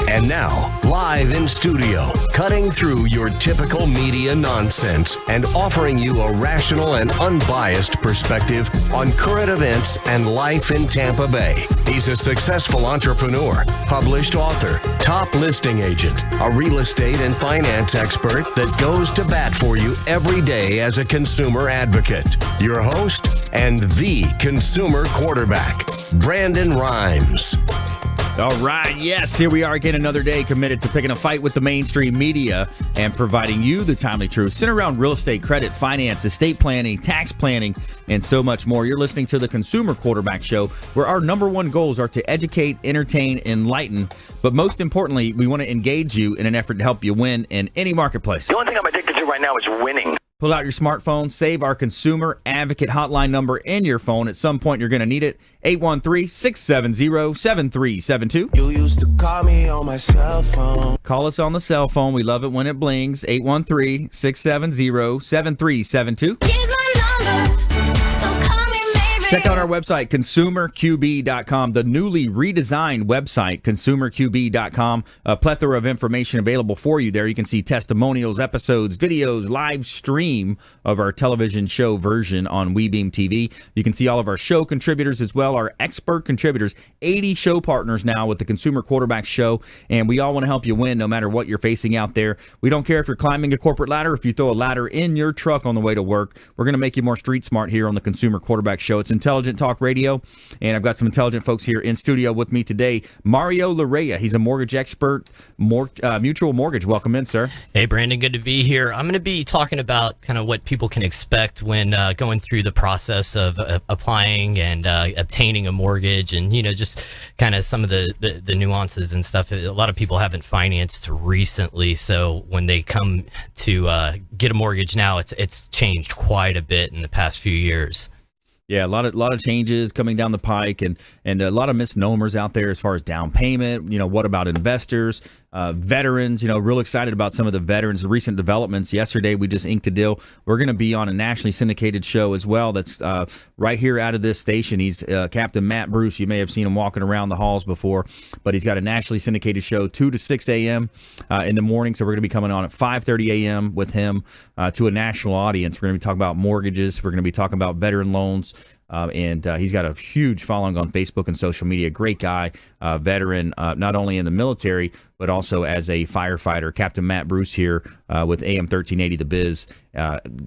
And now, live in studio, cutting through your typical media nonsense and offering you a rational and unbiased perspective on current events and life in Tampa Bay. He's a successful entrepreneur, published author, top listing agent, a real estate and finance expert that goes to bat for you every day as a consumer advocate. Your host and the consumer quarterback, Brandon Rhymes. All right, yes, here we are again, another day committed to picking a fight with the mainstream media and providing you the timely truth centered around real estate, credit, finance, estate planning, tax planning, and so much more. You're listening to the Consumer Quarterback Show, where our number one goals are to educate, entertain, enlighten, but most importantly, we want to engage you in an effort to help you win in any marketplace. The only thing I'm addicted to right now is winning. Pull out your smartphone, save our consumer advocate hotline number in your phone. At some point, you're going to need it. 813-670-7372. You used to call me on my cell phone. Call us on the cell phone. We love it when it blings. 813-670-7372. Here's my number, so call me maybe. Check out our website, consumerqb.com, the newly redesigned website, consumerqb.com. A plethora of information available for you there. You can see testimonials, episodes, videos, live stream of our television show version on WeBeam TV. You can see all of our show contributors as well, our expert contributors, 80 show partners now with the Consumer Quarterback Show, and we all want to help you win no matter what you're facing out there. We don't care if you're climbing a corporate ladder, if you throw a ladder in your truck on the way to work. We're going to make you more street smart here on the Consumer Quarterback Show. It's intelligent talk radio, and I've got some intelligent folks here in studio with me today. Mario Larrea, he's a mortgage expert, Mutual Mortgage. Welcome in, sir. Hey, Brandon, good to be here. I'm going to be talking about kind of what people can expect when going through the process of applying and obtaining a mortgage, and just kind of some of the nuances and stuff. A lot of people haven't financed recently, so when they come to get a mortgage now, it's changed quite a bit in the past few years. Yeah, a lot of changes coming down the pike, and a lot of misnomers out there as far as down payment. What about investors, veterans? Real excited about some of the veterans' recent developments. Yesterday, we just inked a deal. We're going to be on a nationally syndicated show as well. That's right here out of this station. He's Captain Matt Bruce. You may have seen him walking around the halls before, but he's got a nationally syndicated show 2 to 6 a.m. In the morning. So we're going to be coming on at 5:30 a.m. with him to a national audience. We're going to be talking about mortgages. We're going to be talking about veteran loans. And he's got a huge following on Facebook and social media. Great guy, veteran, not only in the military, but also as a firefighter. Captain Matt Bruce here with AM 1380 The Biz.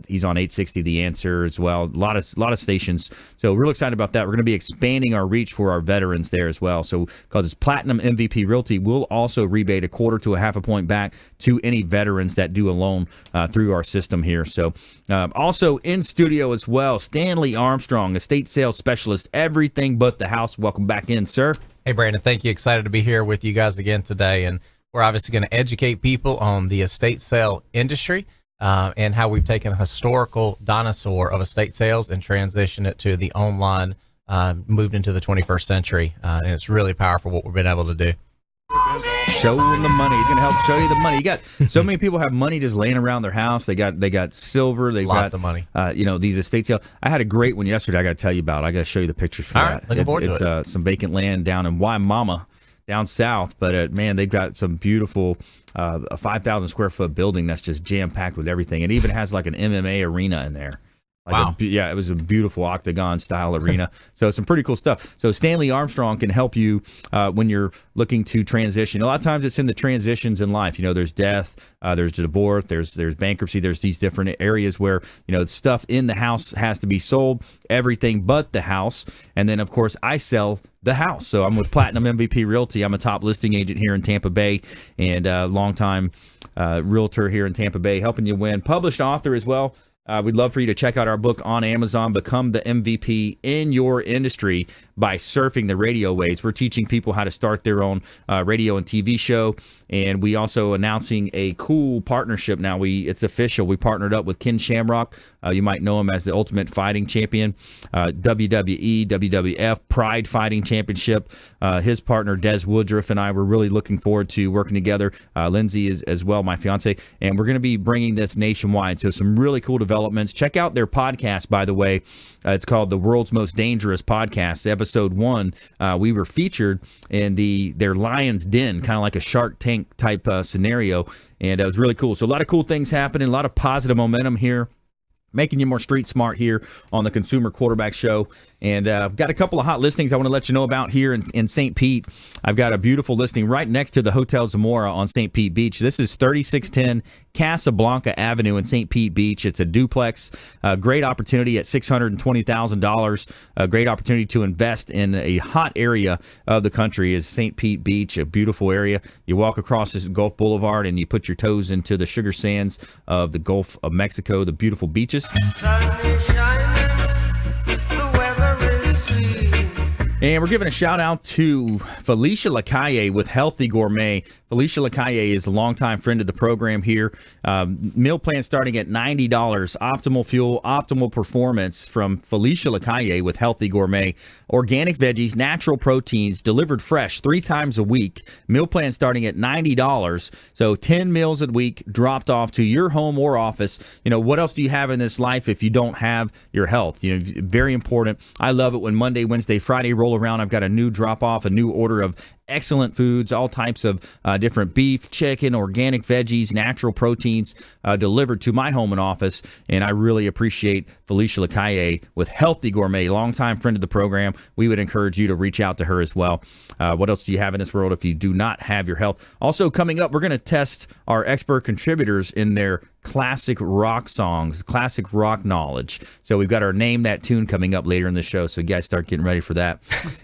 He's on 860 The Answer as well. A lot of stations. So real excited about that. We're going to be expanding our reach for our veterans there as well. So because it's Platinum MVP Realty, we'll also rebate 1/4 to 1/2 point back to any veterans that do a loan through our system here. So also in studio as well, Stanley Armstrong, estate sales specialist, everything but the house. Welcome back in, sir. Hey, Brandon, thank you. Excited to be here with you guys again today. And we're obviously going to educate people on the estate sale industry and how we've taken a historical dinosaur of estate sales and transitioned it to the online, moved into the 21st century. And it's really powerful what we've been able to do. Show them the money. He's going to help show you the money. You got so many people have money just laying around their house. They got silver. They Lots got of money. These estate sales. I had a great one yesterday. I got to tell you about. I got to show you the pictures for All that. right, looking forward to it. Some vacant land down in Waimama, down south. But man, they've got some beautiful, a 5,000 square foot building that's just jam packed with everything. It even has like an MMA arena in there. Wow. It was a beautiful octagon-style arena. So some pretty cool stuff. So Stanley Armstrong can help you when you're looking to transition. A lot of times it's in the transitions in life. There's death, there's divorce, there's bankruptcy, there's these different areas where, stuff in the house has to be sold, everything but the house. And then, of course, I sell the house. So I'm with Platinum MVP Realty. I'm a top listing agent here in Tampa Bay and a longtime realtor here in Tampa Bay, helping you win. Published author as well. We'd love for you to check out our book on Amazon, Become the MVP in Your Industry by Surfing the Radio Waves. We're teaching people how to start their own radio and TV show, and we also announcing a cool partnership now. It's official. We partnered up with Ken Shamrock You might know him as the Ultimate Fighting Champion, WWE, WWF, Pride Fighting Championship. His partner, Des Woodruff, and I were really looking forward to working together. Lindsay is as well, my fiance, and we're going to be bringing this nationwide. So some really cool developments. Check out their podcast, by the way. It's called The World's Most Dangerous Podcast. Episode 1, we were featured in their Lion's Den, kind of like a Shark Tank type scenario, and it was really cool. So a lot of cool things happening, a lot of positive momentum here, making you more street smart here on the Consumer Quarterback Show. And I've got a couple of hot listings I want to let you know about here in St. Pete. I've got a beautiful listing right next to the Hotel Zamora on St. Pete Beach. This is 3610 Casablanca Avenue in St. Pete Beach. It's a duplex. Great opportunity at $620,000. A great opportunity to invest in a hot area of the country is St. Pete Beach, a beautiful area. You walk across this Gulf Boulevard and you put your toes into the sugar sands of the Gulf of Mexico, the beautiful beaches. And we're giving a shout out to Felicia Lacaille with Healthy Gourmet. Felicia Lacaille is a longtime friend of the program here. Meal plan starting at $90. Optimal fuel, optimal performance from Felicia Lacaille with Healthy Gourmet. Organic veggies, natural proteins, delivered fresh 3 times a week. Meal plan starting at $90. So 10 meals a week dropped off to your home or office. You know, what else do you have in this life if you don't have your health? You know, very important. I love it when Monday, Wednesday, Friday roll around. I've got a new drop off, a new order of excellent foods, all types of different beef, chicken, organic veggies, natural proteins delivered to my home and office. And I really appreciate Felicia Lacaille with Healthy Gourmet, longtime friend of the program. We would encourage you to reach out to her as well. What else do you have in this world if you do not have your health? Also coming up, we're going to test our expert contributors in their classic rock songs, classic rock knowledge. So we've got our Name That Tune coming up later in the show, so you guys start getting ready for that.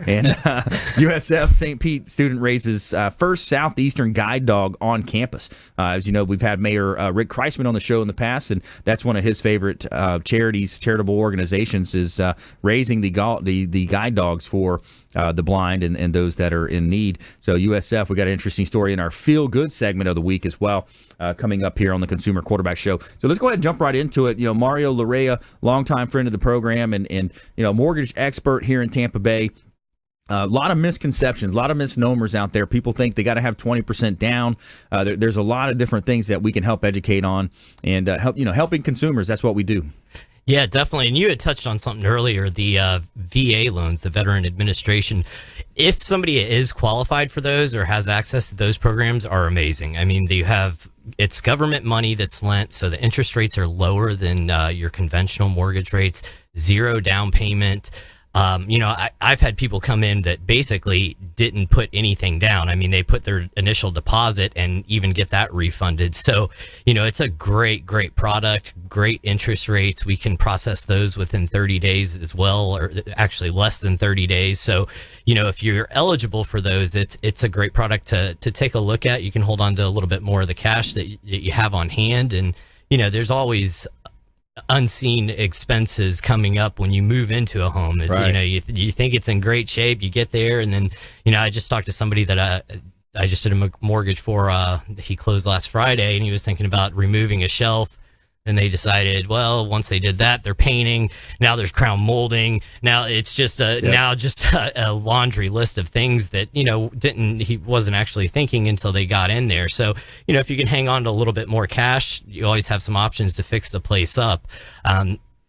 And USF St. Pete student raises first Southeastern guide dog on campus. As you know, we've had Mayor Rick Kreisman on the show in the past, and that's one of his favorite charitable organizations is raising the guide dogs for the blind and those that are in need. So USF, we got an interesting story in our Feel Good segment of the week as well, coming up here on the Consumer Quarterback Show. So let's go ahead and jump right into it. You know, Mario Larrea, longtime friend of the program and you know, mortgage expert here in Tampa Bay. A lot of misconceptions, a lot of misnomers out there. People think they got to have 20% down. There's a lot of different things that we can help educate on and helping consumers. That's what we do. Yeah, definitely. And you had touched on something earlier, the VA loans, the Veteran Administration. If somebody is qualified for those or has access to those programs, are amazing. I mean, it's government money that's lent, so the interest rates are lower than your conventional mortgage rates, 0 down payment. I've had people come in that basically didn't put anything down. I mean, they put their initial deposit and even get that refunded. So, it's a great product, great interest rates. We can process those within 30 days as well, or actually less than 30 days. So, if you're eligible for those, it's a great product to take a look at. You can hold on to a little bit more of the cash that you have on hand. And, there's always unseen expenses coming up when you move into a home. Right. You think it's in great shape, you get there, and then I just talked to somebody that I just did a mortgage for. He closed last Friday, and he was thinking about removing a shelf. And they decided, well, once they did that, they're painting. Now there's crown molding. Now it's just a laundry list of things that he wasn't actually thinking until they got in there. So if you can hang on to a little bit more cash, you always have some options to fix the place up.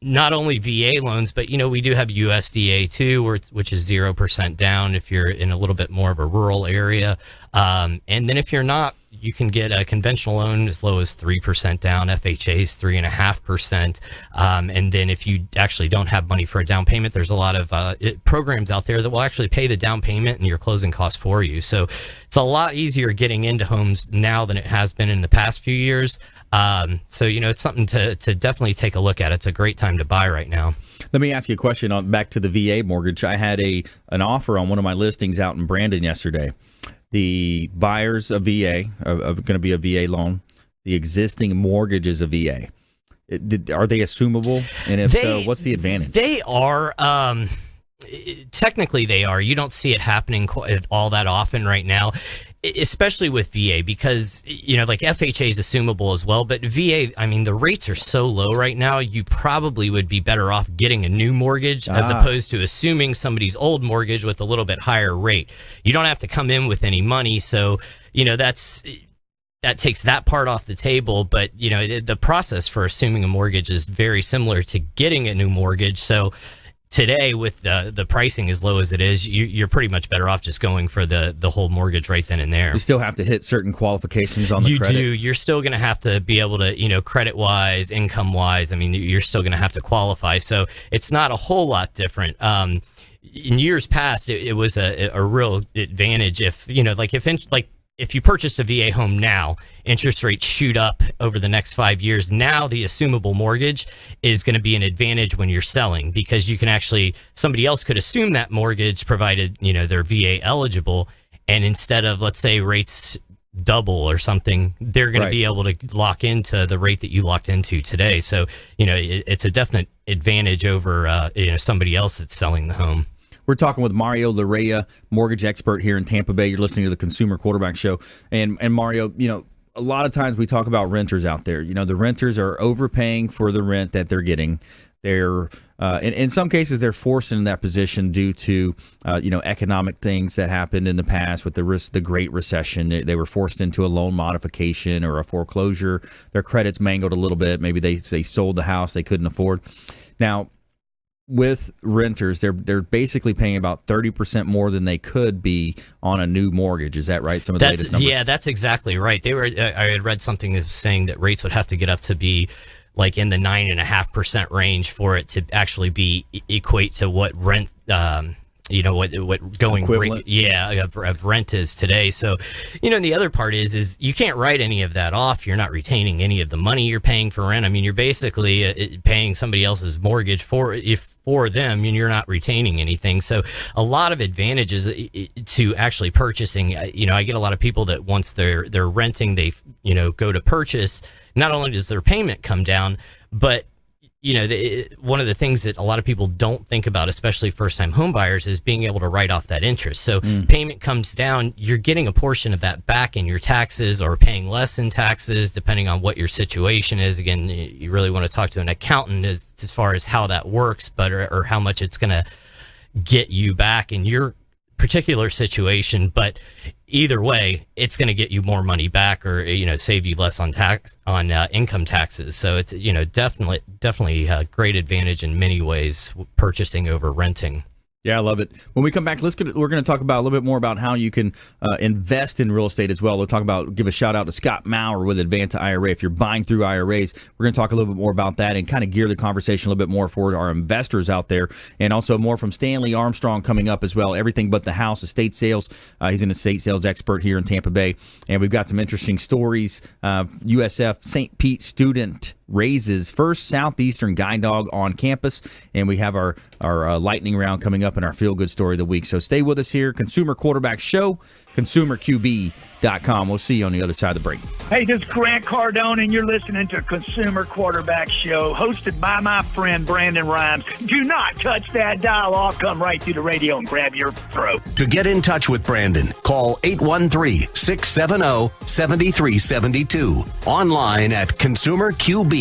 Not only VA loans, but we do have USDA too, which is 0% down if you're in a little bit more of a rural area. And then if you're not, you can get a conventional loan as low as 3% down. FHA is 3.5%. And then if you actually don't have money for a down payment, there's a lot of programs out there that will actually pay the down payment and your closing costs for you. So it's a lot easier getting into homes now than it has been in the past few years. So it's something to definitely take a look at. It's a great time to buy right now. Let me ask you a question on back to the VA mortgage. I had an offer on one of my listings out in Brandon yesterday. The buyers of VA are going to be a VA loan. The existing mortgage is a VA. Are they assumable? And if so, what's the advantage? They are. Technically, they are. You don't see it happening all that often right now. especially with VA, because, like FHA is assumable as well, but VA, I mean, the rates are so low right now, you probably would be better off getting a new mortgage as opposed to assuming somebody's old mortgage with a little bit higher rate. You don't have to come in with any money, so, that takes that part off the table. But, the process for assuming a mortgage is very similar to getting a new mortgage. So today, with the pricing as low as it is, you're pretty much better off just going for the whole mortgage right then and there. You still have to hit certain qualifications on the credit. You do. You're still going to have to be able to, credit-wise, income-wise, I mean, you're still going to have to qualify. So it's not a whole lot different. In years past, it was a real advantage if you purchase a VA home now, interest rates shoot up over the next 5 years. Now the assumable mortgage is going to be an advantage when you're selling, because you can somebody else could assume that mortgage provided, they're VA eligible. And instead of, let's say, rates double or something, they're going to be able to lock into the rate that you locked into today. So, it's a definite advantage over, somebody else that's selling the home. We're talking with Mario Larrea, mortgage expert here in Tampa Bay. You're listening to the Consumer Quarterback Show. And Mario, a lot of times we talk about renters out there. The renters are overpaying for the rent that they're getting. They're in some cases they're forced into that position due to economic things that happened in the past with the Great Recession. They were forced into a loan modification or a foreclosure. Their credits mangled a little bit. Maybe they sold the house they couldn't afford. Now, with renters, they're basically paying about 30% more than they could be on a new mortgage. Is that right? Some of the latest numbers? Yeah, that's exactly right. I had read something saying that rates would have to get up to be like in the 9.5% range for it to actually be equate to what rent, what going rate, of rent is today. So, the other part is you can't write any of that off. You're not retaining any of the money you're paying for rent. I mean, you're basically paying somebody else's mortgage for them, and you're not retaining anything. So a lot of advantages to actually purchasing. I get a lot of people that once they're renting, they go to purchase. Not only does their payment come down, but one of the things that a lot of people don't think about, especially first-time home buyers, is being able to write off that interest. So payment comes down, you're getting a portion of that back in your taxes or paying less in taxes, depending on what your situation is. Again, you really want to talk to an accountant as far as how that works, but or how much it's going to get you back in your particular situation. But either way, it's going to get you more money back, or save you less on income taxes. So it's definitely a great advantage in many ways, purchasing over renting. Yeah, I love it. When we come back, we're going to talk about a little bit more about how you can invest in real estate as well. We'll give a shout out to Scott Maurer with Advance IRA. If you're buying through IRAs, we're going to talk a little bit more about that and kind of gear the conversation a little bit more for our investors out there, and also more from Stanley Armstrong coming up as well. Everything but the house, estate sales. He's an estate sales expert here in Tampa Bay, and we've got some interesting stories. USF St. Pete student raises first Southeastern guide dog on campus, and we have our lightning round coming up in our feel good story of the week. So stay with us here. Consumer Quarterback Show, consumerqb.com. We'll see you on the other side of the break. Hey, this is Grant Cardone, and you're listening to Consumer Quarterback Show, hosted by my friend Brandon Rhymes. Do not touch that dial. I'll come right through the radio and grab your throat. To get in touch with Brandon, call 813-670-7372. Online at consumerqb.com.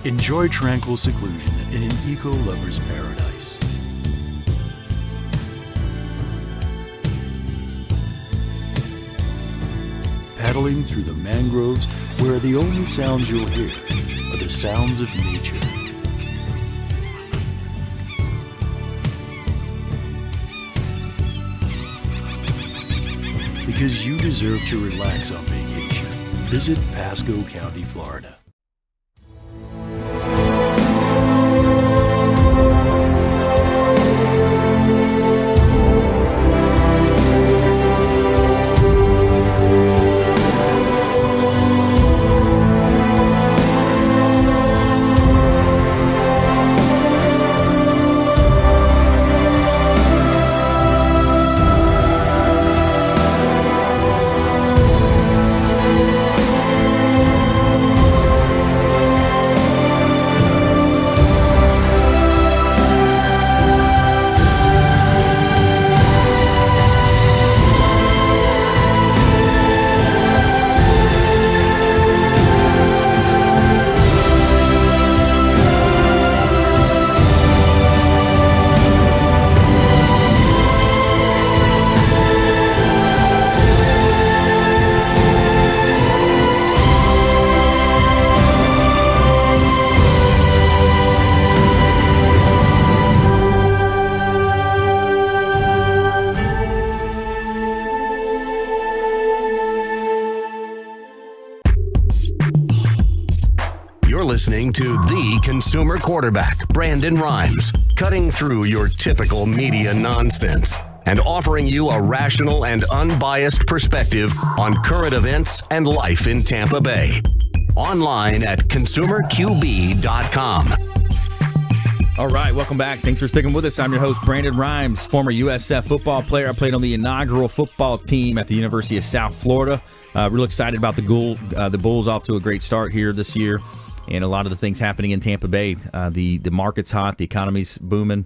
Enjoy tranquil seclusion in an eco-lover's paradise. Paddling through the mangroves where the only sounds you'll hear are the sounds of nature. Because you deserve to relax on vacation. Visit Pasco County, Florida. You're listening to the consumer quarterback, Brandon Rhymes, cutting through your typical media nonsense and offering you a rational and unbiased perspective on current events and life in Tampa Bay. Online at consumerqb.com. All right, welcome back. Thanks for sticking with us. I'm your host, Brandon Rhymes, former USF football player. I played on the inaugural football team at the University of South Florida. Real excited about the Bulls off to a great start here this year, and a lot of the things happening in Tampa Bay. The market's hot, the economy's booming.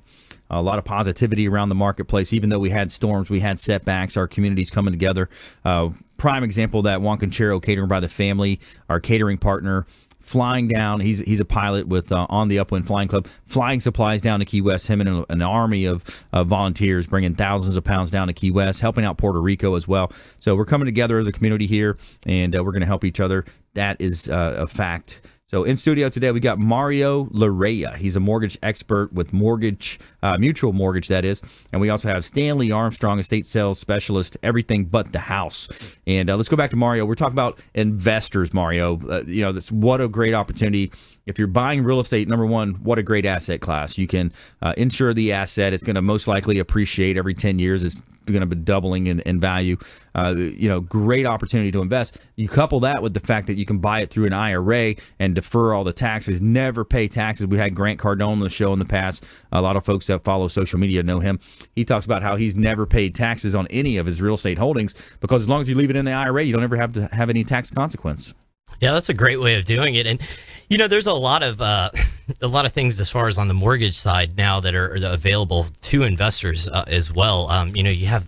A lot of positivity around the marketplace. Even though we had storms, we had setbacks, our community's coming together. Prime example of that, Juan Conchero Catering by the Family, our catering partner, flying down. He's a pilot with On the Upwind Flying Club, flying supplies down to Key West, him and an army of volunteers bringing thousands of pounds down to Key West, helping out Puerto Rico as well. So we're coming together as a community here, and we're going to help each other. That is a fact. So in studio today, we got Mario Larrea. He's a mortgage expert with Mutual Mortgage, that is. And we also have Stanley Armstrong, estate sales specialist, everything but the house. And let's go back to Mario. We're talking about investors, Mario. What a great opportunity. If you're buying real estate, number one, what a great asset class. You can insure the asset. It's going to most likely appreciate every 10 years. It's going to be doubling in value. Great opportunity to invest. You couple that with the fact that you can buy it through an IRA and defer all the taxes, never pay taxes. We had Grant Cardone on the show in the past. A lot of folks that follow social media know him. He talks about how he's never paid taxes on any of his real estate holdings because as long as you leave it in the IRA, you don't ever have to have any tax consequence. Yeah, that's a great way of doing it. And, there's a lot of things as far as on the mortgage side now that are available to investors as well. You have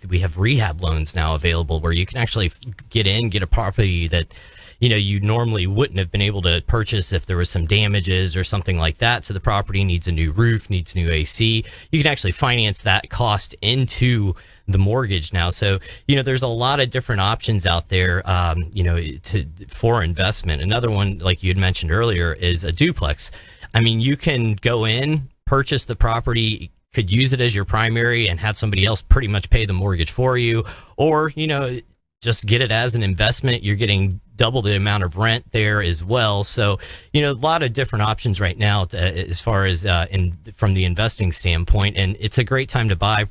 we have rehab loans now available where you can actually get a property that, you normally wouldn't have been able to purchase if there was some damages or something like that. So the property needs a new roof, needs new AC. You can actually finance that cost into the mortgage now. So, there's a lot of different options out there, for investment. Another one, like you had mentioned earlier, is a duplex. I mean, you can go in, purchase the property, could use it as your primary and have somebody else pretty much pay the mortgage for you, or, just get it as an investment. You're getting double the amount of rent there as well. So, a lot of different options right now as far as from the investing standpoint. And it's a great time to buy.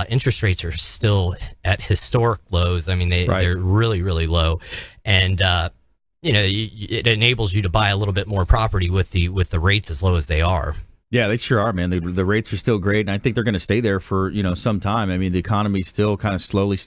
Interest rates are still at historic lows. I mean, they're really, really low. And, it enables you to buy a little bit more property with the rates as low as they are. Yeah, they sure are, man. The rates are still great, and I think they're going to stay there for some time. I mean, the economy's still kind of slowly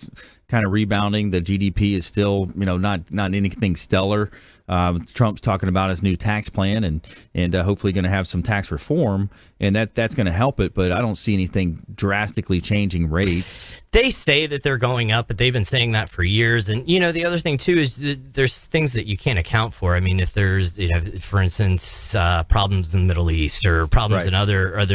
kind of rebounding. The GDP is still not anything stellar. Trump's talking about his new tax plan and hopefully going to have some tax reform, and that's going to help it. But I don't see anything drastically changing rates. They say that they're going up, but they've been saying that for years. And, the other thing, too, is that there's things that you can't account for. I mean, if there's, for instance, problems in the Middle East or problems in other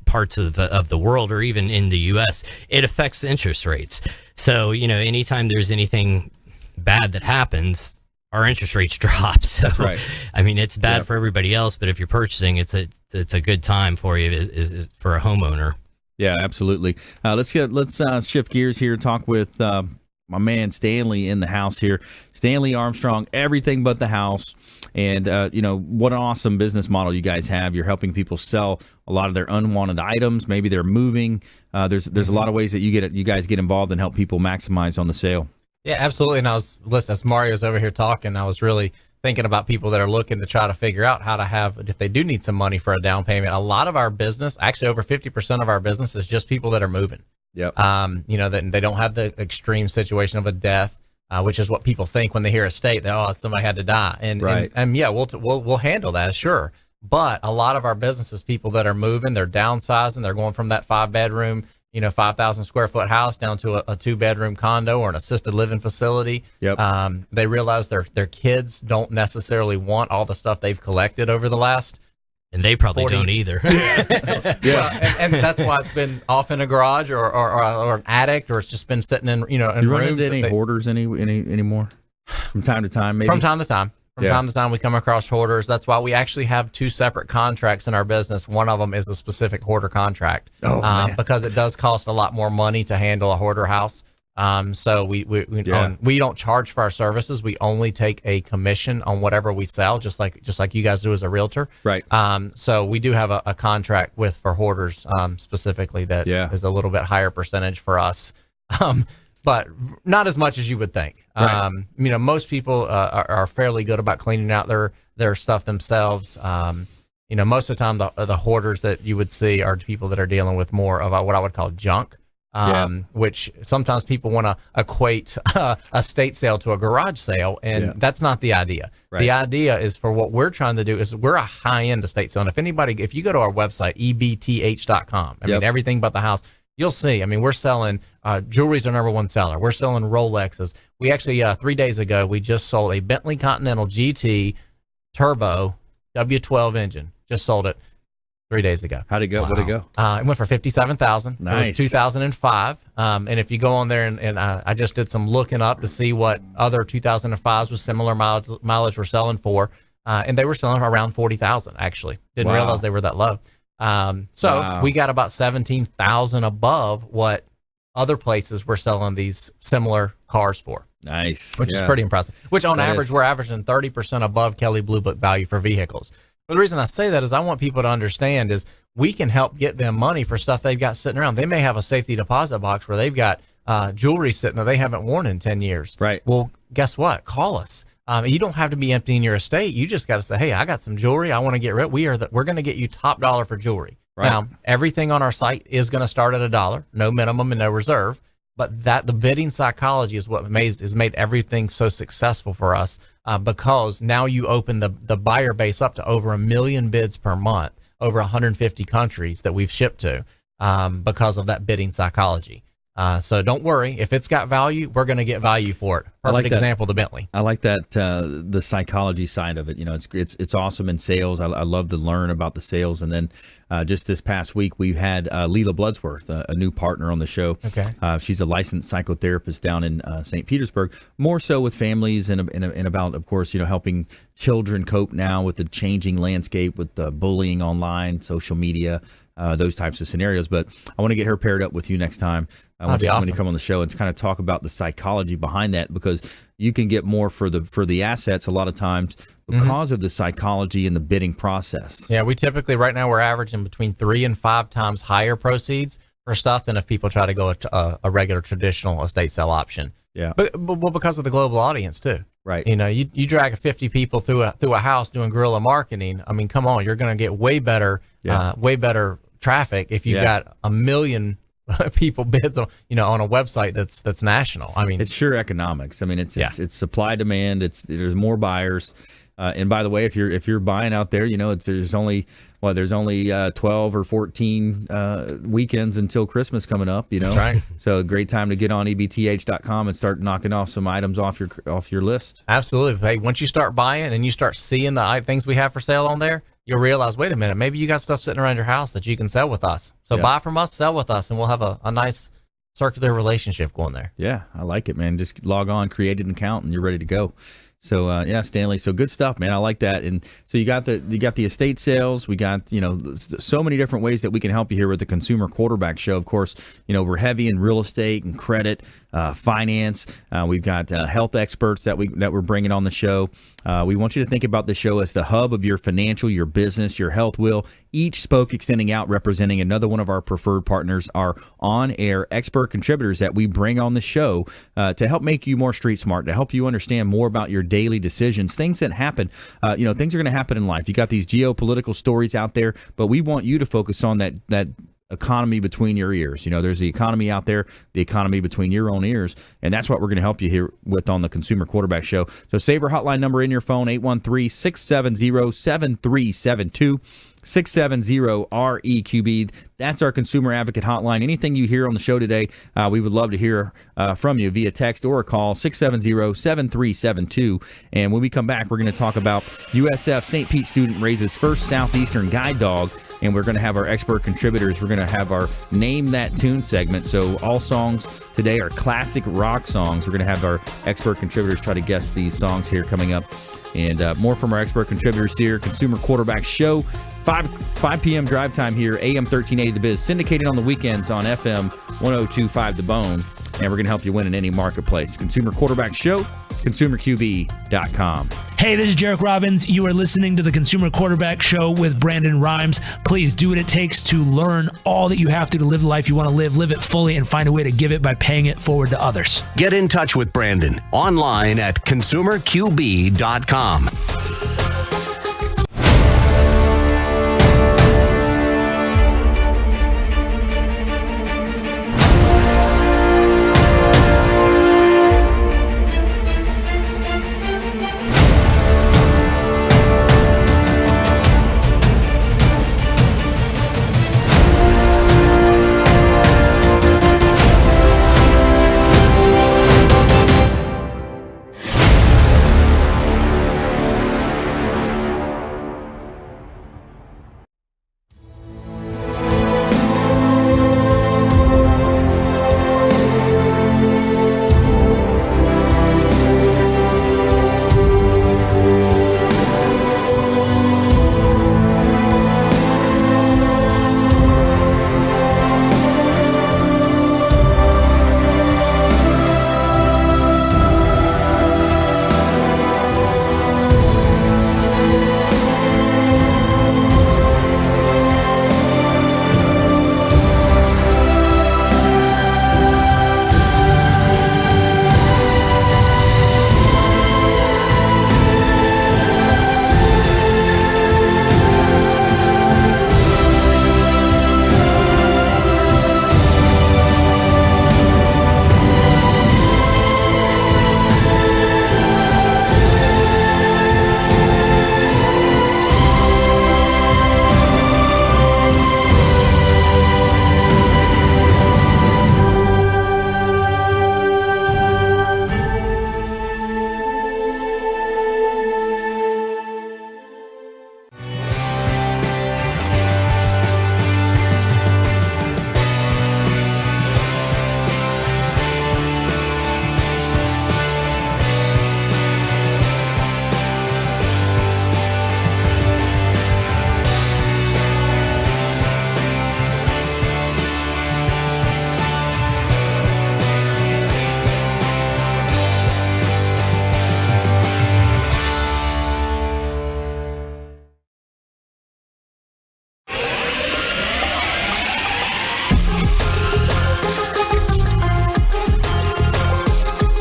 parts of the world or even in the U.S., it affects the interest rates. So, anytime there's anything bad that happens, our interest rates drop. So, that's right. I mean, it's bad for everybody else, but if you're purchasing, it's a good time for you for a homeowner. Yeah, absolutely. Let's shift gears here. Talk with my man Stanley in the house here. Stanley Armstrong, everything but the house. And what an awesome business model you guys have. You're helping people sell a lot of their unwanted items. Maybe they're moving. There's a lot of ways that you guys get involved and help people maximize on the sale. Yeah, absolutely. And I was listening as Mario's over here talking. I was really thinking about people that are looking to try to figure out how to have, if they do need some money for a down payment. A lot of our business, actually over 50% of our business, is just people that are moving. Yep. That they don't have the extreme situation of a death, which is what people think when they hear estate. Somebody had to die, and yeah, we'll handle that, sure. But a lot of our business is people that are moving, they're downsizing, they're going from that 5-bedroom, 5,000 square foot house down to a 2-bedroom condo or an assisted living facility. Yep. They realize their kids don't necessarily want all the stuff they've collected over the last. And they probably don't either. Yeah. Well, and that's why it's been off in a garage or an attic, or it's just been sitting in in you rooms. Run into any hoarders anymore? From time to time, maybe. From time to time. From time to time, we come across hoarders. That's why we actually have 2 separate contracts in our business. One of them is a specific hoarder contract, because it does cost a lot more money to handle a hoarder house. So we don't charge for our services. We only take a commission on whatever we sell, just like you guys do as a realtor. Right. So we do have a contract for hoarders specifically that is a little bit higher percentage for us. But not as much as you would think. Right. Most people are fairly good about cleaning out their stuff themselves. Most of the time the hoarders that you would see are people that are dealing with more of what I would call junk. Which sometimes people want to equate a estate sale to a garage sale, and that's not the idea. Right. The idea is, for what we're trying to do, is we're a high-end estate sale. And if you go to our website, EBTH.com, I mean, everything but the house, you'll see. I mean, we're selling jewelry's our number one seller. We're selling Rolexes. We actually 3 days ago we just sold a Bentley Continental GT Turbo W12 engine. Just sold it 3 days ago. How'd it go? Wow. What'd it go? It went for $57,000. Nice. It was 2005. And if you go on there and I just did some looking up to see what other 2005s with similar mileage were selling for, and they were selling around 40,000. Actually, didn't realize they were that low. So we got about 17,000 above what other places were selling these similar cars for. Nice. Which is pretty impressive. Which on average, we're averaging 30% above Kelley Blue Book value for vehicles. But the reason I say that is I want people to understand is we can help get them money for stuff they've got sitting around. They may have a safety deposit box where they've got jewelry sitting that they haven't worn in 10 years. Right. Well, guess what? Call us. You don't have to be emptying your estate. You just got to say, hey, I got some jewelry I want to get rid of. We're going to get you top dollar for jewelry. Right. Now, everything on our site is going to start at $1, no minimum and no reserve. But the bidding psychology is what has made everything so successful for us, because now you open the buyer base up to over 1 million bids per month, over 150 countries that we've shipped to, because of that bidding psychology. So don't worry, if it's got value, we're going to get value for it. Perfect example, the Bentley. I like that, the psychology side of it. It's awesome in sales. I love to learn about the sales. And then just this past week, we've had Leela Bloodsworth, a new partner on the show. Okay. She's a licensed psychotherapist down in St. Petersburg, more so with families and about, of course, helping children cope now with the changing landscape with the bullying online, social media, those types of scenarios. But I want to get her paired up with you next time. I want you to come on the show and kind of talk about the psychology behind that, because you can get more for the assets a lot of times because of the psychology and the bidding process. Yeah, we typically right now we're averaging between 3 and 5 times higher proceeds for stuff than if people try to go a regular traditional estate sale option. Yeah, but because of the global audience too. Right. You drag 50 people through a house doing guerrilla marketing. I mean, come on, you're going to get way better traffic if you've got 1 million people bids on a website that's national. I mean, it's sure economics. I mean, it's supply demand. There's more buyers, And by the way, if you're buying out there, there's only 12 or 14 weekends until Christmas coming up. That's right. So a great time to get on EBTH.com and start knocking off some items off your list. Absolutely. Hey, once you start buying and you start seeing the things we have for sale on there, you'll realize, wait a minute, maybe you got stuff sitting around your house that you can sell with us. So buy from us, sell with us, and we'll have a nice circular relationship going there. Yeah, I like it, man. Just log on, create an account, and you're ready to go. So Stanley, so good stuff, man. I like that. And so you got the estate sales. We got so many different ways that we can help you here with the Consumer Quarterback Show. Of course, we're heavy in real estate and credit, finance. We've got health experts that we're bringing on the show. We want you to think about the show as the hub of your financial, your business, your health wheel. Each spoke extending out, representing another one of our preferred partners, our on-air expert contributors that we bring on the show to help make you more street smart, to help you understand more about your daily decisions, things that happen. Things are going to happen in life. You got these geopolitical stories out there, but we want you to focus on that economy between your ears. There's the economy out there, the economy between your own ears, and that's what we're going to help you here with on the Consumer Quarterback Show. So save our hotline number in your phone, 813-670-7372. 670-REQB. That's our consumer advocate hotline. Anything you hear on the show today, we would love to hear from you via text or a call, 670-7372. And when we come back, we're going to talk about USF St. Pete student raises first Southeastern guide dog, and we're going to have our expert contributors. We're going to have our Name That Tune segment. So all songs today are classic rock songs. We're going to have our expert contributors try to guess these songs here coming up. And more from our expert contributors here, Consumer Quarterback Show. 5 p.m. drive time here, AM 1380 The Biz, syndicated on the weekends on FM 102.5 The Bone, and we're going to help you win in any marketplace. Consumer Quarterback Show, consumerqb.com. Hey, this is Jarek Robbins. You are listening to the Consumer Quarterback Show with Brandon Rhymes. Please do what it takes to learn all that you have to live the life you want to live it fully, and find a way to give it by paying it forward to others. Get in touch with Brandon online at consumerqb.com.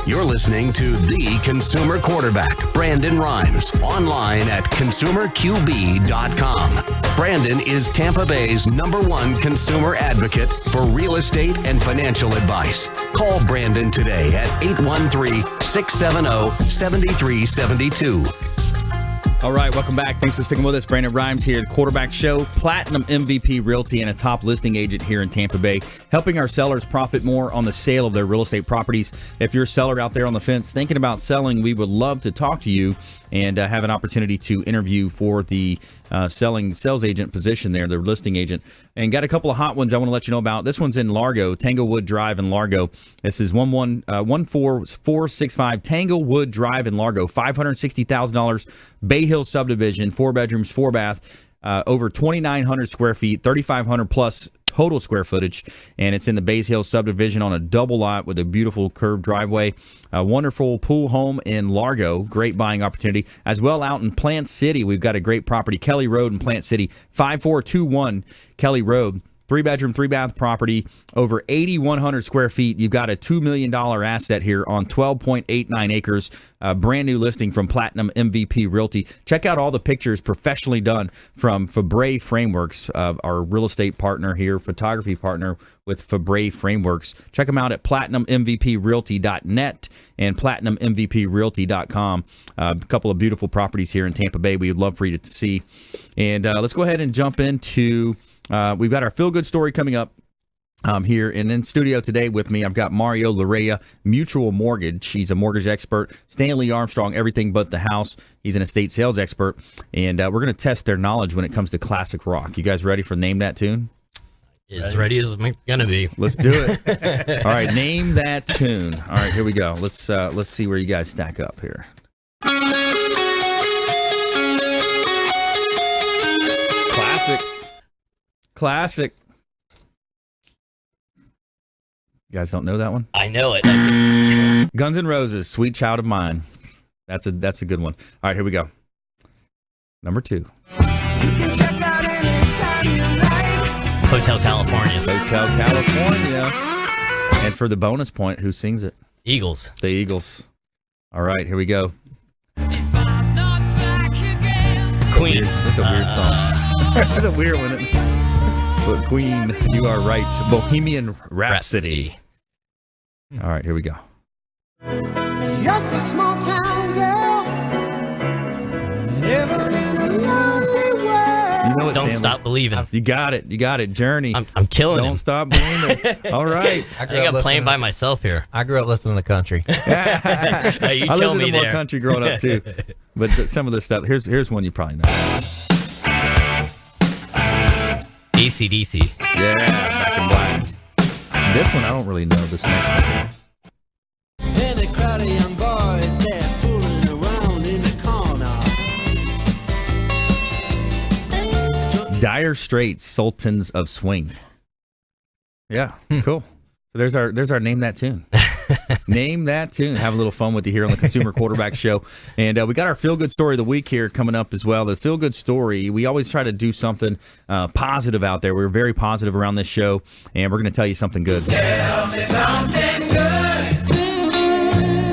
You're listening to The Consumer Quarterback, Brandon Rhymes, online at consumerqb.com. Brandon is Tampa Bay's #1 consumer advocate for real estate and financial advice. Call Brandon today at 813-670-7372. All right, welcome back. Thanks for sticking with us. Brandon Rhymes here, Quarterback Show, Platinum MVP Realty and a top listing agent here in Tampa Bay, helping our sellers profit more on the sale of their real estate properties. If you're a seller out there on the fence thinking about selling, we would love to talk to you and have an opportunity to interview for the sales agent position there, the listing agent. And got a couple of hot ones I want to let you know about. This one's in Largo, Tanglewood Drive in Largo. This is 14465 Tanglewood Drive in Largo, $560,000, Bay Hill subdivision, 4 bedrooms, 4 bath, over 2,900 square feet, 3,500 plus total square footage, and it's in the Bay Hill subdivision on a double lot with a beautiful curved driveway. A wonderful pool home in Largo, great buying opportunity. As well out in Plant City, we've got a great property, Kelly Road in Plant City, 5421 Kelly Road. 3-bedroom, 3-bath property, over 8,100 square feet. You've got a $2 million asset here on 12.89 acres. Brand new listing from Platinum MVP Realty. Check out all the pictures professionally done from Fabre Frameworks, our real estate partner here, photography partner with Fabre Frameworks. Check them out at PlatinumMVPRealty.net and PlatinumMVPRealty.com. A couple of beautiful properties here in Tampa Bay we would love for you to see. And let's go ahead and jump into... we've got our feel-good story coming up here. And in studio today with me, I've got Mario Larrea, Mutual Mortgage. He's a mortgage expert. Stanley Armstrong, everything but the house. He's an estate sales expert. And we're going to test their knowledge when it comes to classic rock. You guys ready for Name That Tune? As ready as I'm going to be. Let's do it. All right, name that tune. All right, here we go. Let's see where you guys stack up here. Classic. You guys don't know that one? I know it. Guns N' Roses, Sweet Child of Mine. That's a good one. All right, here we go. Number 2. Hotel California. Hotel California. And for the bonus point, who sings it? Eagles. The Eagles. All right, here we go. Queen. That's a weird song. That's a weird one. But Queen, you are right. Bohemian Rhapsody. All right, here we go. Just a small town girl living in a lonely world. You know it, Don't Stanley. Stop Believing. You got it. Journey. I'm killing him. Don't Stop Believing. All right. I think I'm playing by myself here. I grew up listening to country. You I kill listened me to more there. country growing up too. But some of the stuff. Here's one you probably know. AC/DC. Yeah, Back in Black. This one I don't really know. This next one. And a crowd of young boys, they're fooling around in the corner. Dire Straits, Sultans of Swing. Yeah, cool. So there's our Name That Tune. Name that tune. Have a little fun with you here on the Consumer Quarterback Show. And we got our feel-good story of the week here coming up as well. The feel-good story, we always try to do something positive out there. We're very positive around this show, and we're going to tell you something good. Tell me something good.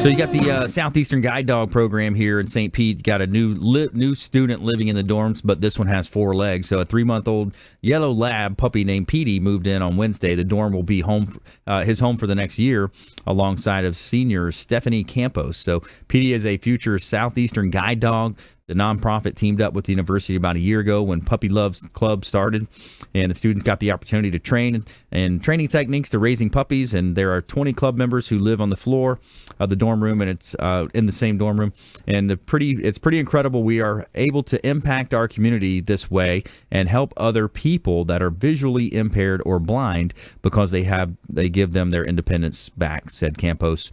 So you got the Southeastern Guide Dog program here in St. Pete. Got a new student living in the dorms, but this one has 4 legs. So a 3-month-old yellow lab puppy named Petey moved in on Wednesday. The dorm will be his home for the next year alongside of senior Stephanie Campos. So Petey is a future Southeastern Guide Dog. The nonprofit teamed up with the university about a year ago when Puppy Loves Club started, and the students got the opportunity to train and training techniques to raising puppies. And there are 20 club members who live on the floor of the dorm room, and it's in the same dorm room. And it's pretty incredible. We are able to impact our community this way and help other people that are visually impaired or blind because they give them their independence back, said Campos.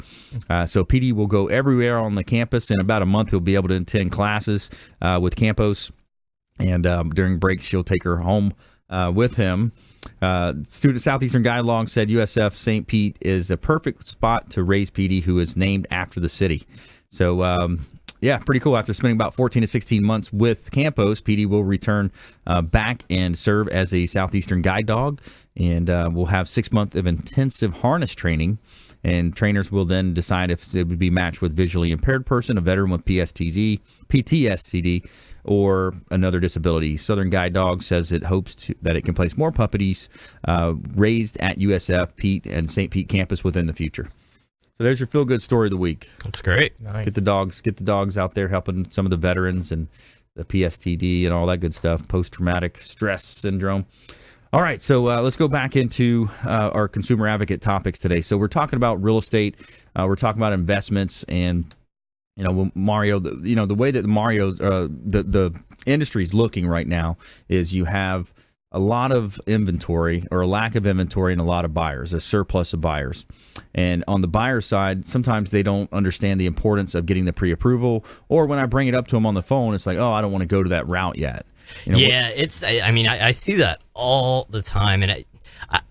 So PD will go everywhere on the campus. In about a month, he'll be able to attend classes with Campos, and during breaks she'll take her home with him. Student Southeastern Guide Dog said USF St. Pete is a perfect spot to raise PD, who is named after the city. So yeah, pretty cool. After spending about 14 to 16 months with Campos, PD will return back and serve as a Southeastern Guide Dog, and we'll have 6 months of intensive harness training. And trainers will then decide if it would be matched with visually impaired person, a veteran with PTSD, or another disability. Southern Guide Dog says it hopes that it can place more puppies raised at USF Pete and St. Pete campus within the future. So there's your feel-good story of the week. That's great. Nice. Get the dogs out there helping some of the veterans and the PSTD and all that good stuff, post-traumatic stress syndrome. All right, so let's go back into our consumer advocate topics today. So we're talking about real estate, we're talking about investments, and Mario, the way that the industry is looking right now is you have a lot of inventory or a lack of inventory and a lot of buyers, a surplus of buyers. And on the buyer side, sometimes they don't understand the importance of getting the pre-approval, or when I bring it up to them on the phone, it's like, oh, I don't want to go to that route yet. I see that all the time, and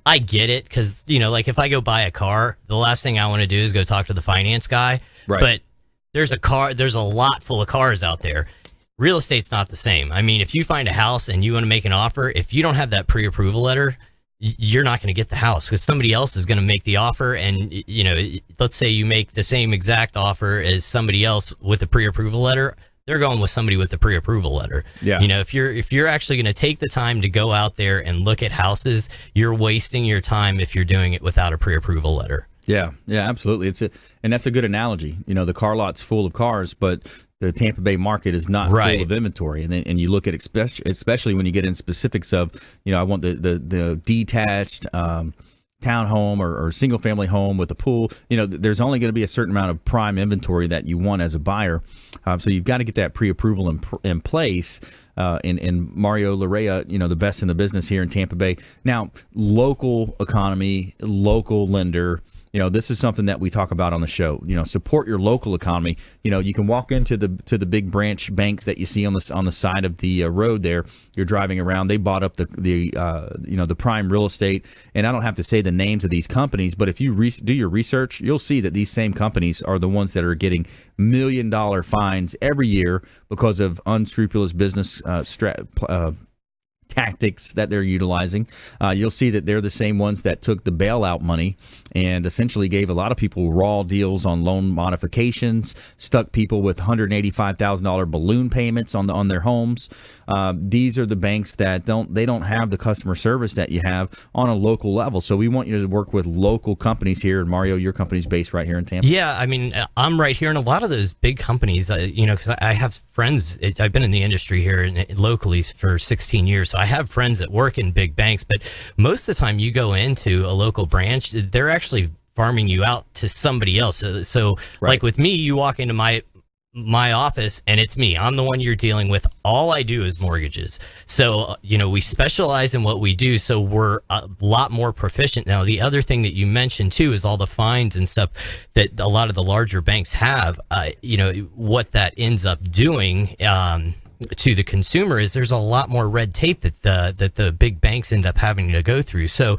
I get it, because, like if I go buy a car, the last thing I want to do is go talk to the finance guy. Right. But there's a lot full of cars out there. Real estate's not the same. I mean, if you find a house and you want to make an offer, if you don't have that pre-approval letter, you're not going to get the house, because somebody else is going to make the offer. And, let's say you make the same exact offer as somebody else with a pre-approval letter. They're going with somebody with the pre-approval letter. Yeah. If you're actually going to take the time to go out there and look at houses, you're wasting your time if you're doing it without a pre-approval letter. Yeah, absolutely. And that's a good analogy. The car lot's full of cars, but the Tampa Bay market is not full of inventory. And you look at, especially when you get in specifics of, I want the detached townhome or single family home with a pool. There's only going to be a certain amount of prime inventory that you want as a buyer. So you've got to get that pre-approval in place. In Mario Larrea, the best in the business here in Tampa Bay. Now, local economy, local lender. This is something that we talk about on the show. Support your local economy. You can walk into the big branch banks that you see on the side of the road there. You're driving around. They bought up the prime real estate, and I don't have to say the names of these companies, but if you do your research, you'll see that these same companies are the ones that are getting $1 million fines every year because of unscrupulous business tactics that they're utilizing. You'll see that they're the same ones that took the bailout money and essentially gave a lot of people raw deals on loan modifications, stuck people with $185,000 balloon payments on their homes. These are the banks that don't have the customer service that you have on a local level. So we want you to work with local companies here. And Mario, your company's based right here in Tampa. Yeah, I mean, I'm right here, and a lot of those big companies, because I have friends. I've been in the industry here locally for 16 years. So I have friends that work in big banks, but most of the time you go into a local branch, they're actually farming you out to somebody else. So like with me, you walk into my office and it's me. I'm the one you're dealing with. All I do is mortgages. So, we specialize in what we do. So we're a lot more proficient. Now, the other thing that you mentioned too is all the fines and stuff that a lot of the larger banks have. What that ends up doing, to the consumer is there's a lot more red tape that the big banks end up having to go through. So,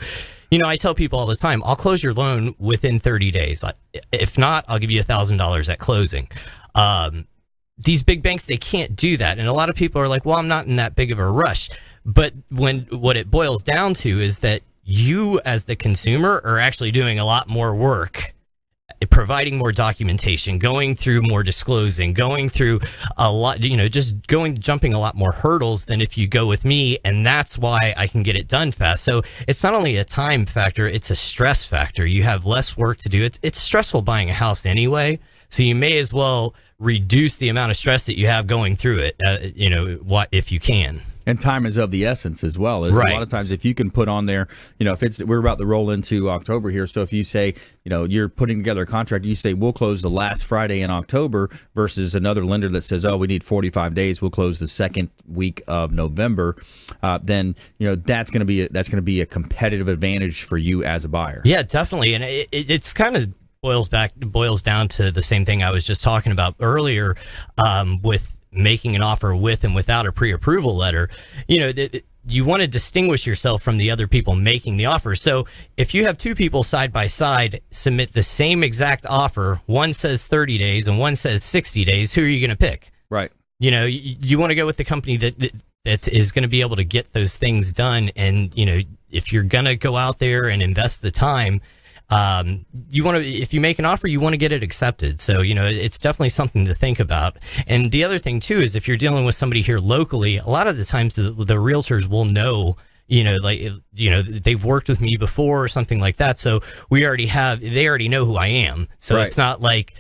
I tell people all the time, I'll close your loan within 30 days. If not, I'll give you $1,000 at closing. These big banks, they can't do that. And a lot of people are like, well, I'm not in that big of a rush. But what it boils down to is that you as the consumer are actually doing a lot more work, providing more documentation, going through more disclosing, going through a lot, jumping a lot more hurdles than if you go with me. And that's why I can get it done fast. So it's not only a time factor, it's a stress factor. You have less work to do. It's stressful buying a house anyway. So you may as well reduce the amount of stress that you have going through it, if you can. And time is of the essence as well. Right. A lot of times if you can put on there, we're about to roll into October here. So if you say, you're putting together a contract, you say, we'll close the last Friday in October versus another lender that says, oh, we need 45 days. We'll close the second week of November. Then, that's going to be a competitive advantage for you as a buyer. Yeah, definitely. And it's kind of boils down to the same thing I was just talking about earlier, with making an offer with and without a pre-approval letter. You want to distinguish yourself from the other people making the offer. So if you have two people side by side submit the same exact offer, one says 30 days and one says 60 days, who are you going to pick? Right. You want to go with the company that is going to be able to get those things done. And, if you're going to go out there and invest the time, if you make an offer, you want to get it accepted. So, it's definitely something to think about. And the other thing too, is if you're dealing with somebody here locally, a lot of the times the realtors will know, they've worked with me before or something like that. So they already know who I am. So It's not like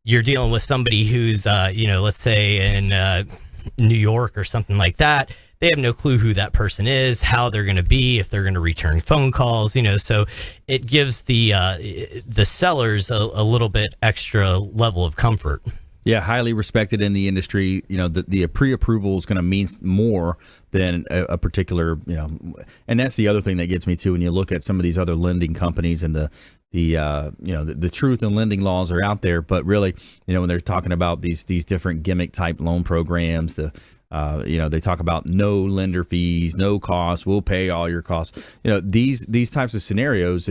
you're dealing with somebody who's, let's say in, New York or something like that, they have no clue who that person is, how they're going to be, if they're going to return phone calls, so it gives the sellers a little bit extra level of comfort. Yeah, highly respected in the industry. The pre-approval is going to mean more than a particular, and that's the other thing that gets me too. When you look at some of these other lending companies and the truth in lending laws are out there, but really, when they're talking about these different gimmick type loan programs, they talk about no lender fees, no costs, we'll pay all your costs. These types of scenarios,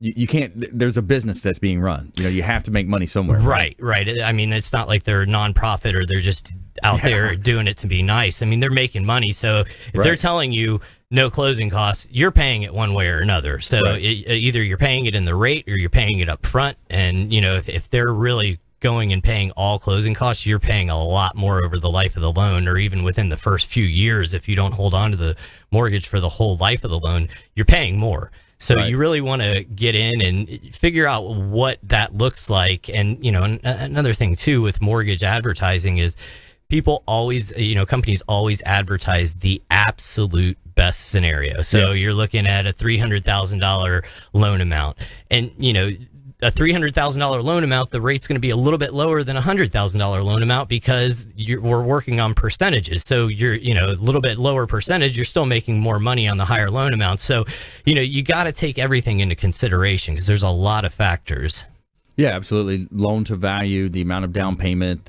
you can't. There's a business that's being run. You have to make money somewhere. Right. I mean, it's not like they're a nonprofit or they're just out there doing it to be nice. I mean, they're making money. So if they're telling you no closing costs, you're paying it one way or another. So either you're paying it in the rate or you're paying it up front. And if they're really going and paying all closing costs, you're paying a lot more over the life of the loan, or even within the first few years. If you don't hold on to the mortgage for the whole life of the loan, you're paying more. So you really want to get in and figure out what that looks like. And, another thing too with mortgage advertising is people always, companies always advertise the absolute best scenario. So you're looking at a $300,000 loan amount, and, a $300,000 loan amount, the rate's going to be a little bit lower than a $100,000 loan amount because we're working on percentages. So you're, a little bit lower percentage, you're still making more money on the higher loan amount. So, you got to take everything into consideration because there's a lot of factors. Yeah, absolutely. Loan to value, the amount of down payment,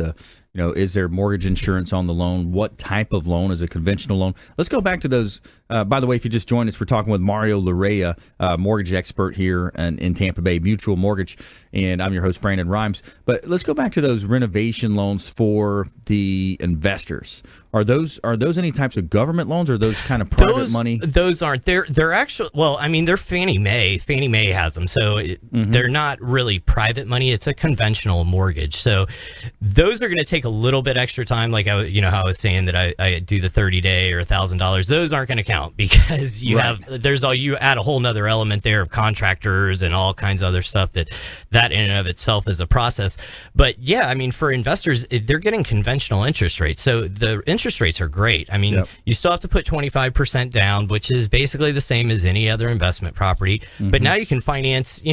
is there mortgage insurance on the loan? What type of loan is a conventional loan? Let's go back to those. By the way, if you just joined us, we're talking with Mario Larrea, mortgage expert here in Tampa Bay, Mutual Mortgage, and I'm your host, Brandon Rhymes. But let's go back to those renovation loans for the investors. Are those any types of government loans, or are those kind of private money? Those aren't. They're actually, well, I mean, they're Fannie Mae. Fannie Mae has them, so they're not really private money. It's a conventional mortgage. So those are going to take a little bit extra time. Like how I was saying that I do the 30-day or $1,000. Those aren't going to count because you add a whole nother element there of contractors and all kinds of other stuff that in and of itself is a process. But yeah, I mean, for investors, they're getting conventional interest rates. So the interest rates are great. I mean, you still have to put 25% down, which is basically the same as any other investment property. But now you can finance,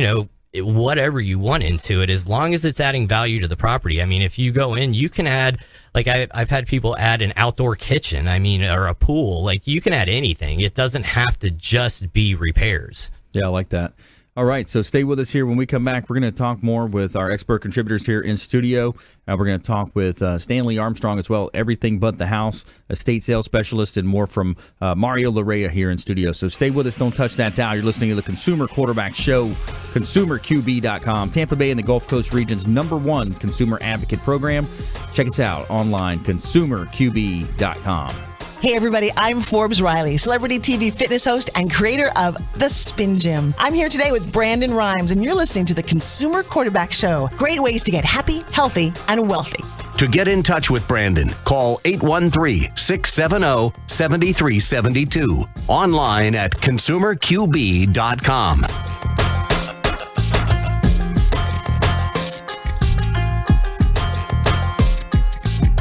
whatever you want into it, as long as it's adding value to the property. I mean, if you go in, you can add, like I've had people add an outdoor kitchen, or a pool. Like, you can add anything. It doesn't have to just be repairs. Yeah, I like that. All right, so stay with us here. When we come back, we're going to talk more with our expert contributors here in studio. We're going to talk with Stanley Armstrong as well, everything but the house, estate sales specialist, and more from Mario Larrea here in studio. So stay with us. Don't touch that dial. You're listening to the Consumer Quarterback Show, ConsumerQB.com, Tampa Bay and the Gulf Coast region's #1 consumer advocate program. Check us out online, ConsumerQB.com. Hey everybody, I'm Forbes Riley, celebrity TV fitness host and creator of The Spin Gym. I'm here today with Brandon Rhymes, and you're listening to the Consumer Quarterback Show. Great ways to get happy, healthy, and wealthy. To get in touch with Brandon, call 813-670-7372. Online at ConsumerQB.com.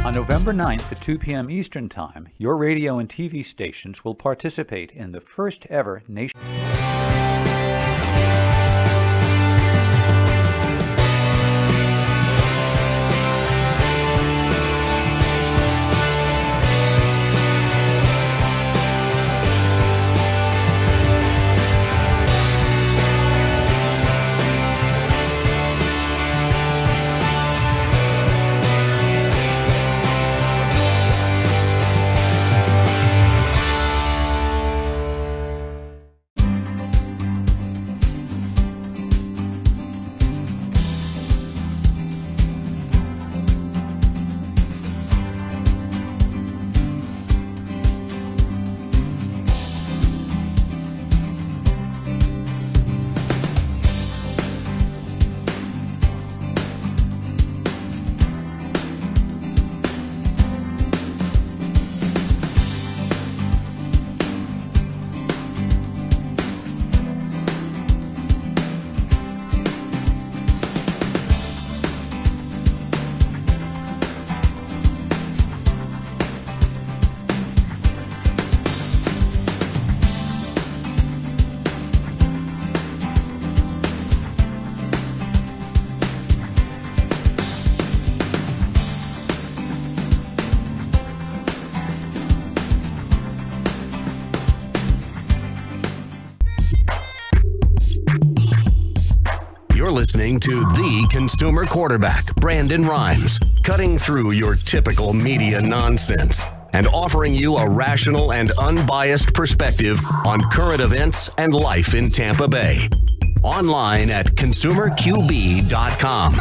On November 9th at 2 p.m. Eastern Time, your radio and TV stations will participate in the first ever nation. listening to the consumer quarterback, Brandon Rhymes, cutting through your typical media nonsense and offering you a rational and unbiased perspective on current events and life in Tampa Bay. Online at consumerqb.com.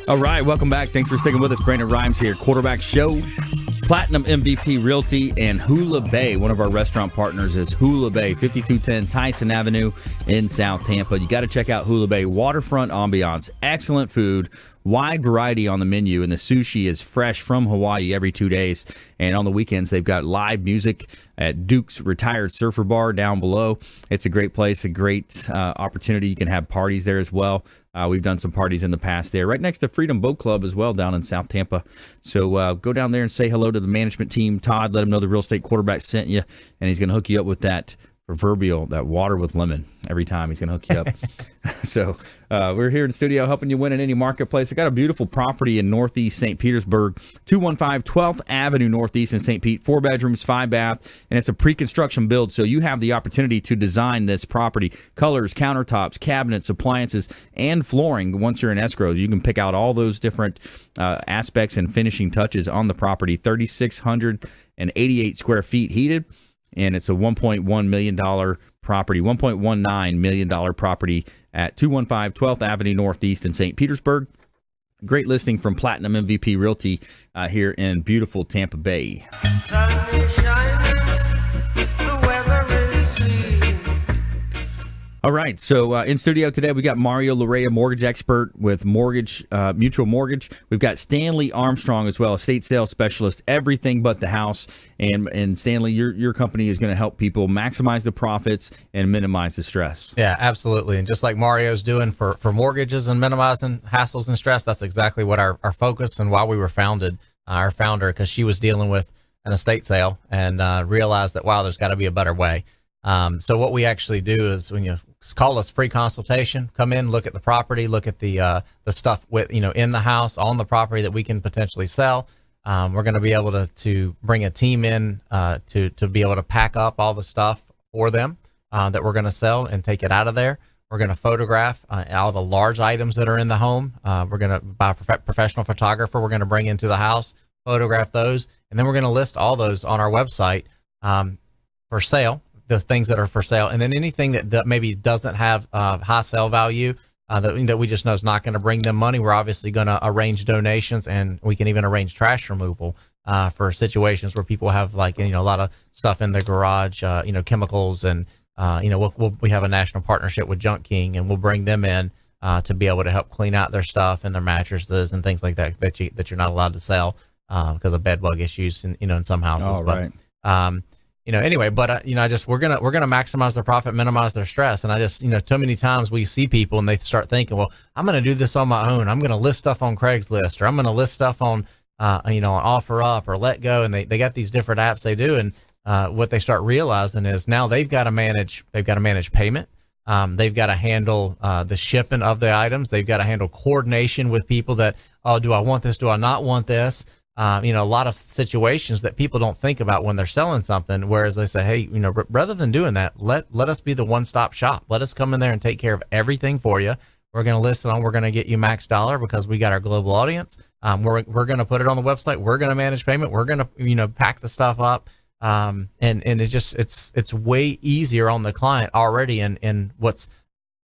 All right, welcome back. Thanks for sticking with us. Brandon Rhymes here, Quarterback Show. Platinum MVP Realty and Hula Bay. One of our restaurant partners is Hula Bay, 5210 Tyson Avenue in South Tampa. You got to check out Hula Bay. Waterfront ambiance, excellent food, wide variety on the menu, and the sushi is fresh from Hawaii every 2 days. And on the weekends, they've got live music at Duke's Retired Surfer Bar down below. It's a great place, a great opportunity. You can have parties there as well. We've done some parties in the past there, right next to Freedom Boat Club as well down in South Tampa. So go down there and say hello to the management team. Todd, let him know the real estate quarterback sent you, and he's going to hook you up with that proverbial, that water with lemon every time. He's going to hook you up. So we're here in the studio helping you win in any marketplace. I got a beautiful property in Northeast St. Petersburg, 215 12th Avenue Northeast in St. Pete, 4 bedrooms, 5 bath, and it's a pre-construction build. So you have the opportunity to design this property, colors, countertops, cabinets, appliances, and flooring. Once you're in escrow, you can pick out all those different aspects and finishing touches on the property. 3,688 square feet heated. And it's a $1.1 million property, $1.19 million property at 215 12th Avenue Northeast in St. Petersburg. Great listing from Platinum MVP Realty here in beautiful Tampa Bay. Sun is shining, the weather is sweet. All right, so in studio today, we got Mario Larrea, mortgage expert with Mutual Mortgage. We've got Stanley Armstrong as well, estate sales specialist, everything but the house. And Stanley, your company is going to help people maximize the profits and minimize the stress. Yeah, absolutely. And just like Mario's doing for mortgages and minimizing hassles and stress, that's exactly what our focus and why we were founded. Our founder, because she was dealing with an estate sale and realized that, wow, there's got to be a better way. So what we actually do is when you call us free consultation, come in, look at the property, look at the stuff with, in the house on the property that we can potentially sell. We're going to be able to bring a team in to be able to pack up all the stuff for them that we're going to sell and take it out of there. We're going to photograph all the large items that are in the home. We're going to buy a professional photographer. We're going to bring into the house, photograph those, and then we're going to list all those on our website for sale. The things that are for sale, and then anything that maybe doesn't have high sale value that we just know is not going to bring them money, we're obviously going to arrange donations, and we can even arrange trash removal for situations where people have a lot of stuff in their garage, chemicals, and we have a national partnership with Junk King, and we'll bring them in to be able to help clean out their stuff and their mattresses and things like that you're not allowed to sell because of bed bug issues in some houses. All right. Anyway, but we're gonna maximize their profit, minimize their stress, and I just too many times we see people and they start thinking, well, I'm gonna do this on my own. I'm gonna list stuff on Craigslist, or I'm gonna list stuff on on OfferUp or Let Go, and they got these different apps they do, and what they start realizing is now they've got to manage payment, they've got to handle the shipping of the items, they've got to handle coordination with people that, oh, do I want this, do I not want this. A lot of situations that people don't think about when they're selling something, whereas they say, hey, rather than doing that, let us be the one-stop shop. Let us come in there and take care of everything for you. We're going to list it on, we're going to get you max dollar because we got our global audience. We're going to put it on the website. We're going to manage payment. We're going to, pack the stuff up. And it's way easier on the client already in what's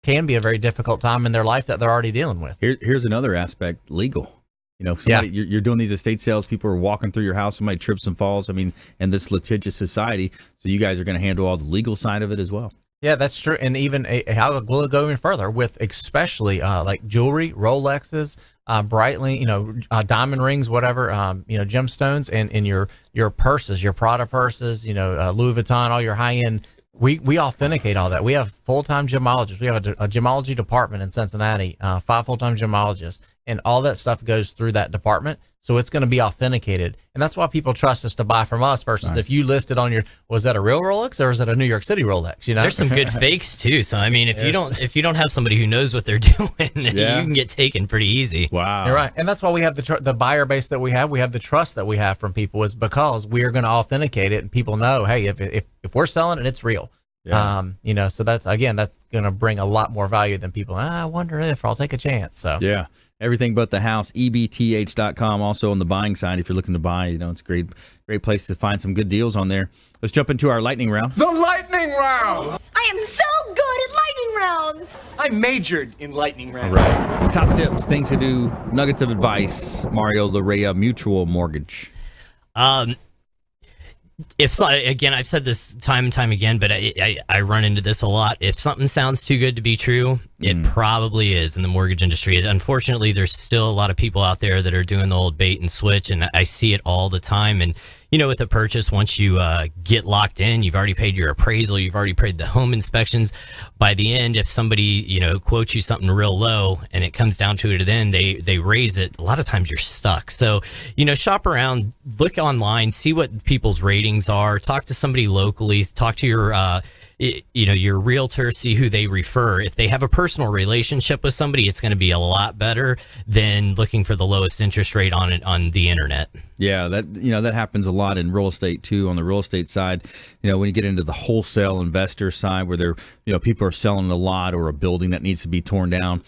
can be a very difficult time in their life that they're already dealing with. Here's another aspect, legal. You're doing these estate sales, people are walking through your house, somebody trips and falls. In this litigious society, so you guys are going to handle all the legal side of it as well. Yeah, that's true. And even we'll go even further with especially like jewelry, Rolexes, Breitling, diamond rings, whatever, gemstones, and your purses, your Prada purses, Louis Vuitton, all your high end. We authenticate all that. We have full-time gemologists. We have a gemology department in Cincinnati, 5 full-time gemologists, and all that stuff goes through that department. So it's going to be authenticated. And that's why people trust us to buy from us versus if you listed on was that a real Rolex or is it a New York City Rolex? There's some good fakes too. So, if you don't have somebody who knows what they're doing, you can get taken pretty easy. Wow. You're right. And that's why we have the buyer base that we have. We have the trust that we have from people is because we are going to authenticate it and people know, hey, if we're selling it, it's real. Yeah. So that's going to bring a lot more value than people. I wonder if I'll take a chance. So yeah, everything but the house. EBTH.com. Also on the buying side, if you're looking to buy, it's a great place to find some good deals on there. Let's jump into our lightning round. The lightning round. I am so good at lightning rounds. I majored in lightning rounds. All right. Top tips, things to do, nuggets of advice. Mario Larrea, Mutual Mortgage. Again, I've said this time and time again, but I run into this a lot. If something sounds too good to be true, it probably is in the mortgage industry. Unfortunately, there's still a lot of people out there that are doing the old bait and switch, and I see it all the time. And with a purchase, once you get locked in, you've already paid your appraisal, you've already paid the home inspections. By the end, if somebody quotes you something real low and it comes down to it, then they raise it. A lot of times you're stuck. So shop around, look online, see what people's ratings are, talk to somebody locally, talk to your realtor, see who they refer. If they have a personal relationship with somebody, it's going to be a lot better than looking for the lowest interest rate on the internet. Yeah, that happens a lot in real estate too. On the real estate side, when you get into the wholesale investor side, where people are selling a lot or a building that needs to be torn down.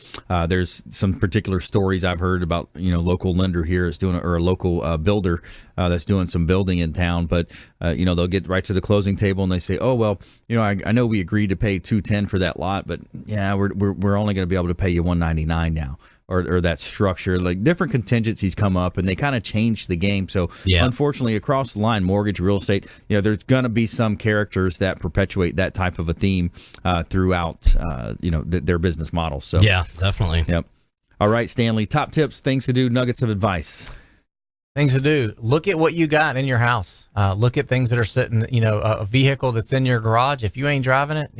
There's some particular stories I've heard about. Local lender here is doing, or a local builder that's doing some building in town, but they'll get right to the closing table and they say, oh well, I know we agreed to pay $210 for that lot, but yeah, we're only going to be able to pay you $199 now. Or that structure, like different contingencies come up and they kind of change the game. So unfortunately, across the line, mortgage, real estate, there's going to be some characters that perpetuate that type of a theme throughout, their business model. So yeah, definitely. Yep. All right, Stanley, top tips, things to do, nuggets of advice. Things to do. Look at what you got in your house. Look at things that are sitting, a vehicle that's in your garage. If you ain't driving it,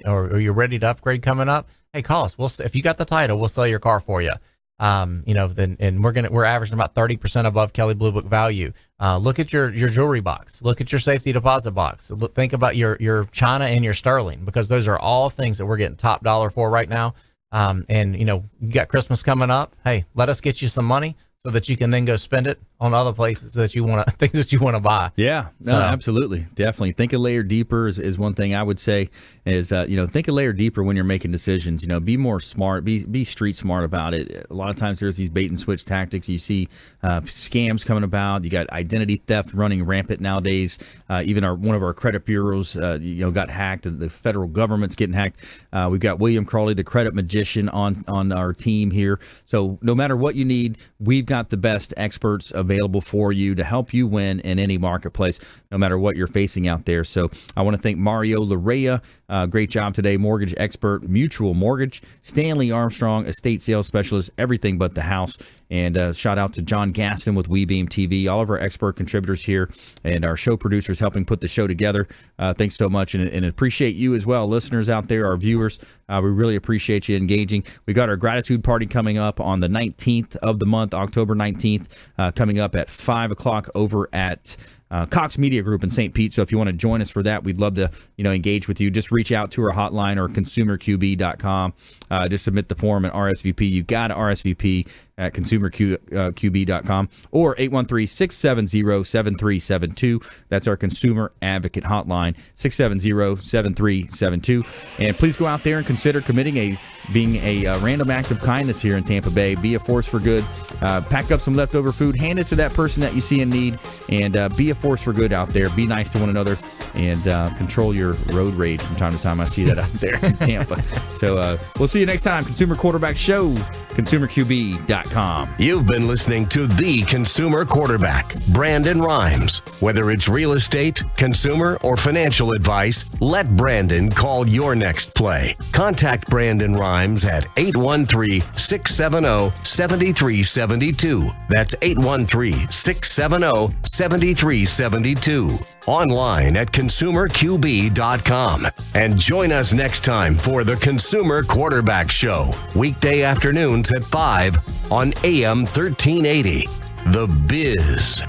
or you're ready to upgrade coming up, hey, call us. If you got the title, we'll sell your car for you. And we're averaging about 30% above Kelley Blue Book value. Look at your jewelry box. Look at your safety deposit box. Think about your China and your sterling, because those are all things that we're getting top dollar for right now. You got Christmas coming up. Hey, let us get you some money so that you can then go spend it on other places that things that you want to buy. Yeah, no, absolutely. Definitely. Think a layer deeper is one thing I would say is, think a layer deeper when you're making decisions. Be more smart, be street smart about it. A lot of times there's these bait and switch tactics. You see scams coming about. You got identity theft running rampant nowadays. Even one of our credit bureaus, got hacked. The federal government's getting hacked. We've got William Crawley, the credit magician, on our team here. So no matter what you need, we've got the best experts available for you to help you win in any marketplace, no matter what you're facing out there. So I want to thank Mario Larrea. Great job today. Mortgage expert, Mutual Mortgage. Stanley Armstrong, estate sales specialist, everything but the house. And shout out to John Gaston with WeBeam TV, all of our expert contributors here and our show producers helping put the show together. Thanks so much, and appreciate you as well, listeners out there, our viewers. We really appreciate you engaging. We got our gratitude party coming up on the 19th of the month, October 19th, coming up at 5 o'clock over at Cox Media Group in St. Pete. So if you want to join us for that, we'd love to engage with you. Just reach out to our hotline or consumerqb.com. Just submit the form and RSVP. You got to RSVP at consumerqb.com or 813-670-7372. That's our consumer advocate hotline, 670-7372. And please go out there and consider being a random act of kindness here in Tampa Bay. Be a force for good. Pack up some leftover food, hand it to that person that you see in need, and be a force for good out there. Be nice to one another, and control your road rage from time to time. I see that out there in Tampa. So we'll see you next time. Consumer Quarterback Show, consumerqb.com. You've been listening to The Consumer Quarterback, Brandon Rhymes. Whether it's real estate, consumer, or financial advice, let Brandon call your next play. Contact Brandon Rhymes at 813-670-7372. That's 813-670-7372. Online at consumerqb.com. And join us next time for The Consumer Quarterback Show, weekday afternoons at 5 on AM 1380. The Biz.